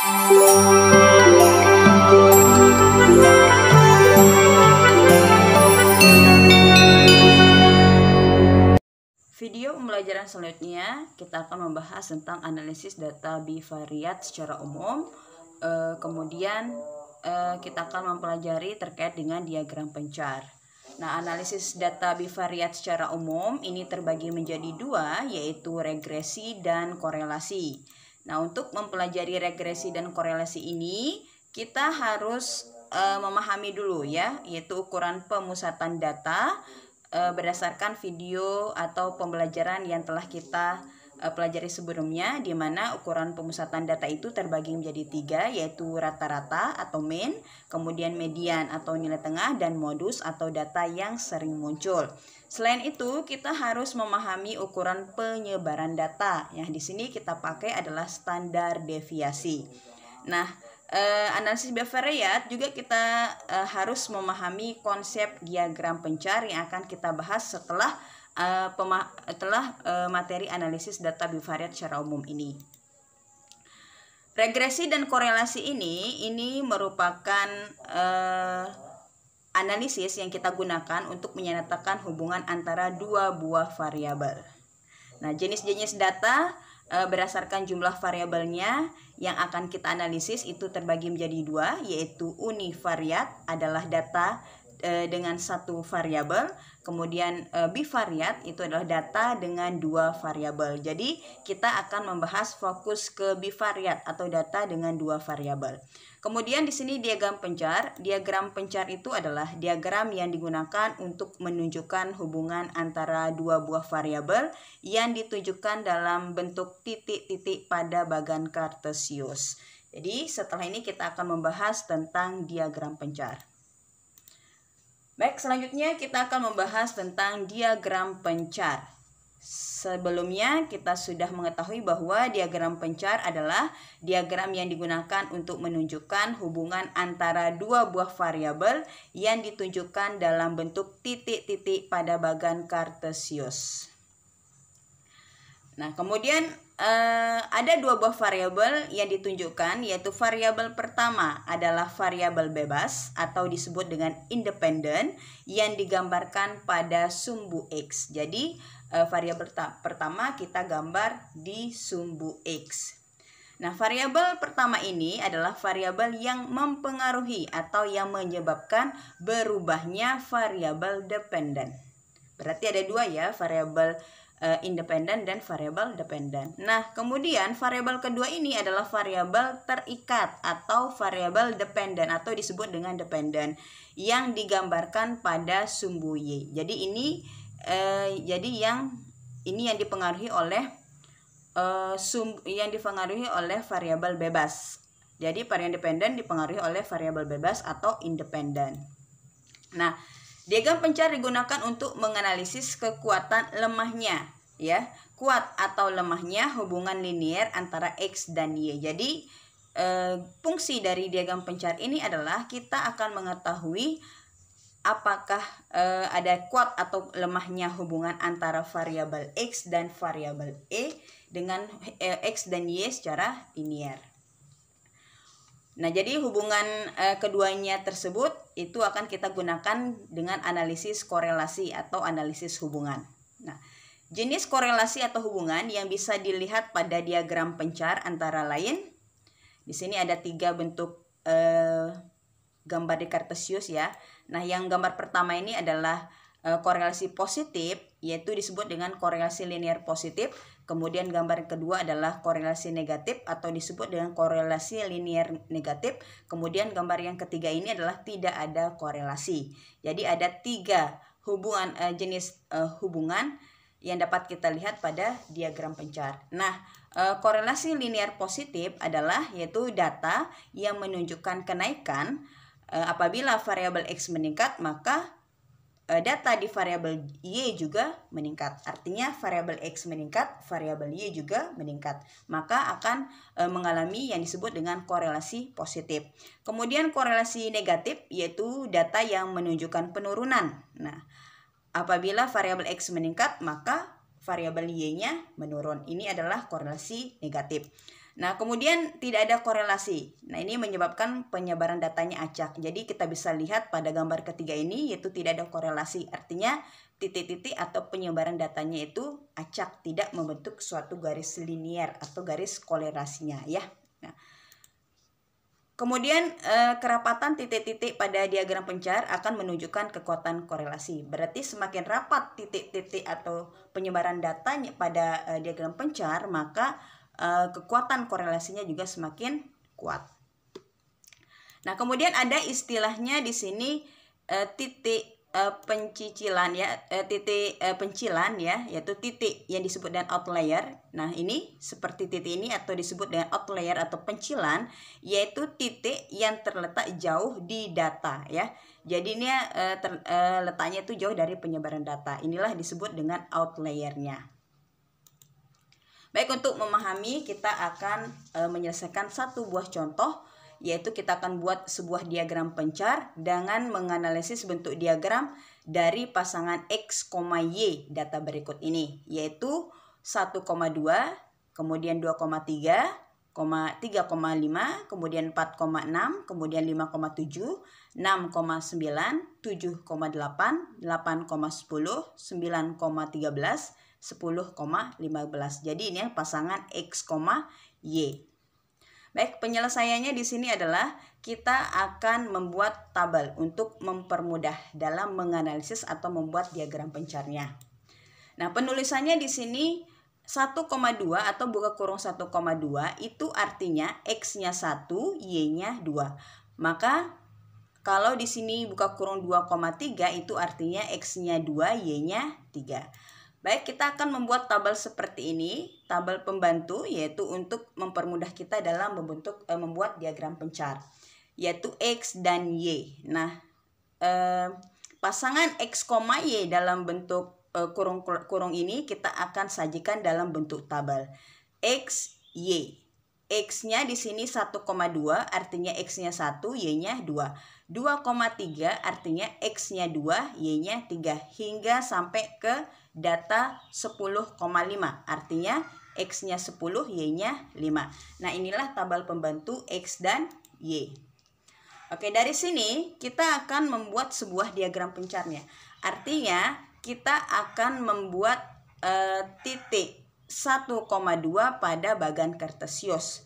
Video pembelajaran selanjutnya kita akan membahas tentang analisis data bivariat secara umum. Kemudian kita akan mempelajari terkait dengan diagram pencar. Nah, analisis data bivariat secara umum ini terbagi menjadi dua, yaitu regresi dan korelasi. Nah, untuk mempelajari regresi dan korelasi ini kita harus memahami dulu ya, yaitu ukuran pemusatan data berdasarkan video atau pembelajaran yang telah kita pelajari sebelumnya, di mana ukuran pemusatan data itu terbagi menjadi tiga, yaitu rata-rata atau mean, kemudian median atau nilai tengah, dan modus atau data yang sering muncul. Selain itu, kita harus memahami ukuran penyebaran data. Yang di sini kita pakai adalah standar deviasi. Nah, analisis bivariat juga kita harus memahami konsep diagram pencar yang akan kita bahas setelah materi analisis data bivariat secara umum ini. Regresi dan korelasi ini merupakan analisis yang kita gunakan untuk menyatakan hubungan antara dua buah variabel. Nah, jenis-jenis data berdasarkan jumlah variabelnya yang akan kita analisis itu terbagi menjadi dua, yaitu univariat adalah data dengan satu variabel, kemudian bivariat itu adalah data dengan dua variabel. Jadi kita akan membahas fokus ke bivariat atau data dengan dua variabel. Kemudian di sini diagram pencar. Diagram pencar itu adalah diagram yang digunakan untuk menunjukkan hubungan antara dua buah variabel yang ditunjukkan dalam bentuk titik-titik pada bagan kartesius. Jadi setelah ini kita akan membahas tentang diagram pencar. Baik, selanjutnya kita akan membahas tentang diagram pencar. Sebelumnya kita sudah mengetahui bahwa diagram pencar adalah diagram yang digunakan untuk menunjukkan hubungan antara dua buah variabel yang ditunjukkan dalam bentuk titik-titik pada bagan kartesius. Nah, kemudian ada dua buah variabel yang ditunjukkan, yaitu variabel pertama adalah variabel bebas atau disebut dengan independen yang digambarkan pada sumbu X. Jadi variabel pertama kita gambar di sumbu X. Nah, variabel pertama ini adalah variabel yang mempengaruhi atau yang menyebabkan berubahnya variabel dependen. Berarti ada dua ya, variabel independen dan variabel dependen. Nah, kemudian variabel kedua ini adalah variabel terikat atau variabel dependen atau disebut dengan dependen yang digambarkan pada sumbu Y. Jadi ini yang dipengaruhi oleh variabel bebas. Jadi variabel dependen dipengaruhi oleh variabel bebas atau independen. Nah, diagram pencar digunakan untuk menganalisis kekuatan lemahnya, ya, kuat atau lemahnya hubungan linier antara X dan Y. Jadi fungsi dari diagram pencar ini adalah kita akan mengetahui apakah ada kuat atau lemahnya hubungan antara variabel X dan variabel Y dengan X dan Y secara linier. Nah, jadi hubungan keduanya tersebut itu akan kita gunakan dengan analisis korelasi atau analisis hubungan. Nah, jenis korelasi atau hubungan yang bisa dilihat pada diagram pencar antara lain, di sini ada tiga bentuk gambar di kartesius ya. Nah, yang gambar pertama ini adalah korelasi positif, yaitu disebut dengan korelasi linear positif. Kemudian gambar kedua adalah korelasi negatif atau disebut dengan korelasi linear negatif. Kemudian gambar yang ketiga ini adalah tidak ada korelasi. Jadi ada tiga jenis hubungan yang dapat kita lihat pada diagram pencar. Nah, korelasi linear positif adalah yaitu data yang menunjukkan kenaikan apabila variabel X meningkat, maka data di variabel Y juga meningkat. Artinya variabel X meningkat, variabel Y juga meningkat. Maka akan mengalami yang disebut dengan korelasi positif. Kemudian korelasi negatif yaitu data yang menunjukkan penurunan. Nah, apabila variabel X meningkat, maka variabel Y-nya menurun. Ini adalah korelasi negatif. Nah, kemudian tidak ada korelasi. Nah, ini menyebabkan penyebaran datanya acak. Jadi kita bisa lihat pada gambar ketiga ini yaitu tidak ada korelasi. Artinya titik-titik atau penyebaran datanya itu acak, tidak membentuk suatu garis linier atau garis korelasinya ya. Nah, kemudian kerapatan titik-titik pada diagram pencar akan menunjukkan kekuatan korelasi. Berarti semakin rapat titik-titik atau penyebaran datanya pada diagram pencar, maka kekuatan korelasinya juga semakin kuat. Nah, kemudian ada istilahnya di sini titik pencicilan ya, titik pencilan ya, yaitu titik yang disebut dengan outlier. Nah, ini seperti titik ini atau disebut dengan outlier atau pencilan, yaitu titik yang terletak jauh di data ya. Jadi ini letaknya itu jauh dari penyebaran data. Inilah disebut dengan outliernya. Baik, untuk memahami kita akan menyelesaikan satu buah contoh, yaitu kita akan buat sebuah diagram pencar dengan menganalisis bentuk diagram dari pasangan X, Y data berikut ini, yaitu 1,2, kemudian 2,3, 3,5, kemudian 4,6, kemudian 5,7, 6,9, 7,8, 8,10, 9,13, 10,15. Jadi ini pasangan X, Y. Baik, penyelesaiannya di sini adalah kita akan membuat tabel untuk mempermudah dalam menganalisis atau membuat diagram pencarnya. Nah, penulisannya di sini 1,2 atau buka kurung 1,2 itu artinya X-nya 1, Y-nya 2. Maka kalau di sini buka kurung 2,3 itu artinya X-nya 2, Y-nya 3. Baik, kita akan membuat tabel seperti ini, tabel pembantu, yaitu untuk mempermudah kita dalam membuat diagram pencar, yaitu X dan Y. Nah, pasangan X, Y dalam bentuk kurung ini kita akan sajikan dalam bentuk tabel X, Y. X-nya di sini 1,2 artinya X-nya 1, Y-nya 2. 2,3 artinya X-nya 2, Y-nya 3 hingga sampai ke data 10,5 artinya X-nya 10, Y-nya 5. Nah, inilah tabel pembantu X dan Y. Oke, dari sini kita akan membuat sebuah diagram pencarnya. Artinya kita akan membuat titik 1,2 pada bagan kartesius.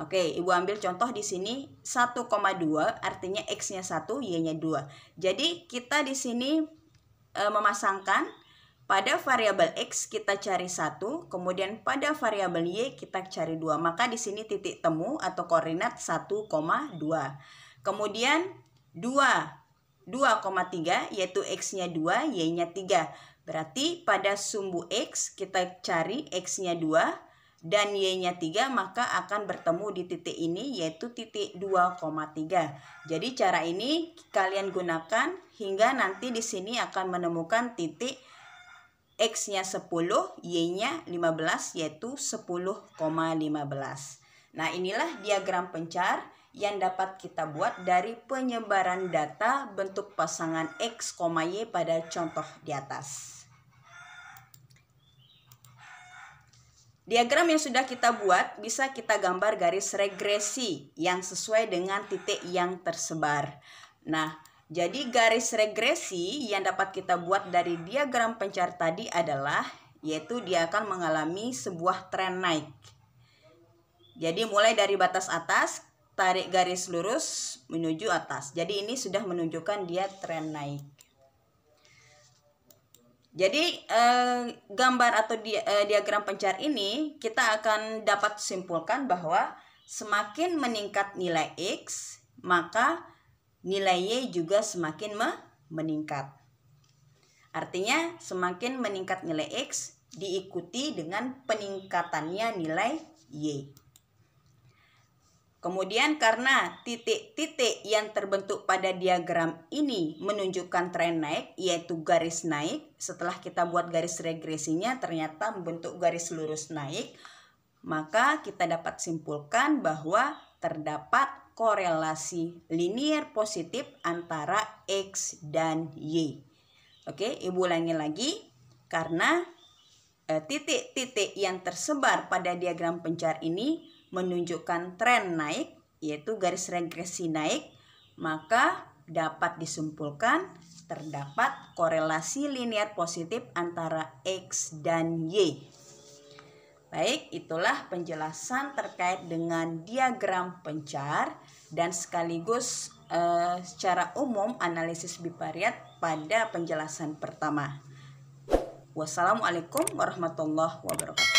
Oke, Ibu ambil contoh di sini 1,2 artinya X-nya 1, Y-nya 2. Jadi kita di sini memasangkan pada variabel X kita cari 1, kemudian pada variabel Y kita cari 2. Maka di sini titik temu atau koordinat 1,2. Kemudian 2,3 yaitu X-nya 2, Y-nya 3. Berarti pada sumbu X kita cari X-nya 2 dan Y-nya 3, maka akan bertemu di titik ini yaitu titik 2,3. Jadi cara ini kalian gunakan hingga nanti di sini akan menemukan titik X-nya 10, Y-nya 15 yaitu 10,15. Nah, inilah diagram pencar yang dapat kita buat dari penyebaran data bentuk pasangan X, Y pada contoh di atas. Diagram yang sudah kita buat bisa kita gambar garis regresi yang sesuai dengan titik yang tersebar. Nah, jadi garis regresi yang dapat kita buat dari diagram pencar tadi adalah, yaitu dia akan mengalami sebuah tren naik. Jadi mulai dari batas atas, tarik garis lurus menuju atas. Jadi ini sudah menunjukkan dia tren naik. Jadi gambar atau diagram pencar ini kita akan dapat simpulkan bahwa semakin meningkat nilai X, maka nilai Y juga semakin meningkat. Artinya semakin meningkat nilai X diikuti dengan peningkatannya nilai Y. Kemudian karena titik-titik yang terbentuk pada diagram ini menunjukkan tren naik, yaitu garis naik, setelah kita buat garis regresinya ternyata membentuk garis lurus naik, maka kita dapat simpulkan bahwa terdapat korelasi linier positif antara X dan Y. Oke, Ibu ulangi lagi. Karena titik-titik yang tersebar pada diagram pencar ini menunjukkan tren naik, yaitu garis regresi naik, maka dapat disimpulkan terdapat korelasi linear positif antara X dan Y. Baik, itulah penjelasan terkait dengan diagram pencar dan sekaligus secara umum analisis bivariat pada penjelasan pertama. Wassalamualaikum warahmatullahi wabarakatuh.